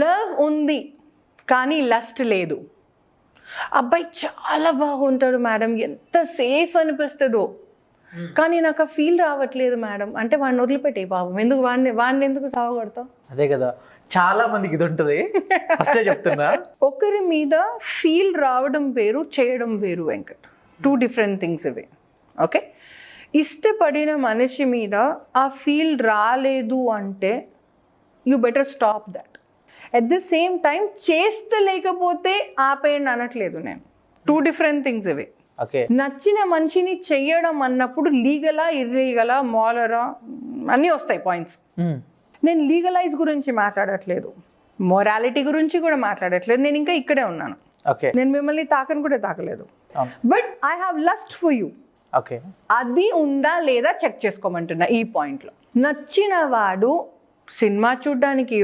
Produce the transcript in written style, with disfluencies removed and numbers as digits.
Love ఉంది కానీ lust లేదు. అబ్బాయి చాలా బాగుంటాడు మేడం, ఎంత సేఫ్ అనిపిస్తుందో, కానీ నాకు ఆ ఫీల్ రావట్లేదు మేడం అంటే వాడిని వదిలిపెట్టే పాపం, ఎందుకు వాడిని ఎందుకు సాగొడతావు? అదే కదా, చాలా మందికి ఇది ఉంటుంది. ఫస్టే చెప్తున్నా, ఒకరి మీద ఫీల్ రావడం వేరు, చేయడం వేరు వెంకట్. 2 డిఫరెంట్ థింగ్స్ ఇవి. ఓకే, ఇష్టపడిన మనిషి మీద ఆ ఫీల్ రాలేదు అంటే you better stop that. At the same time చేస్తలేకపోతే ఆపేయండి అనట్లేదు నేను. 2 డిఫరెంట్ థింగ్స్ ఇవి. ఓకే, నచ్చిన మనిషిని చెయ్యడం అన్నప్పుడు లీగలా, ఇర్లీగలా, మాలరా అన్నీ వస్తాయి పాయింట్స్. నేను లీగలైజ్ గురించి మాట్లాడట్లేదు, మొరాలిటీ గురించి కూడా మాట్లాడట్లేదు. నేను ఇంకా ఇక్కడే ఉన్నాను. ఓకే, నేను మిమ్మల్ని తాకని కూడా తాకలేదు. But I have lust for you. Okay, అది ఉందా లేదా చెక్ చేసుకోమంటున్నా ఈ పాయింట్లో. నచ్చిన వాడు సినిమా చూడ్డానికి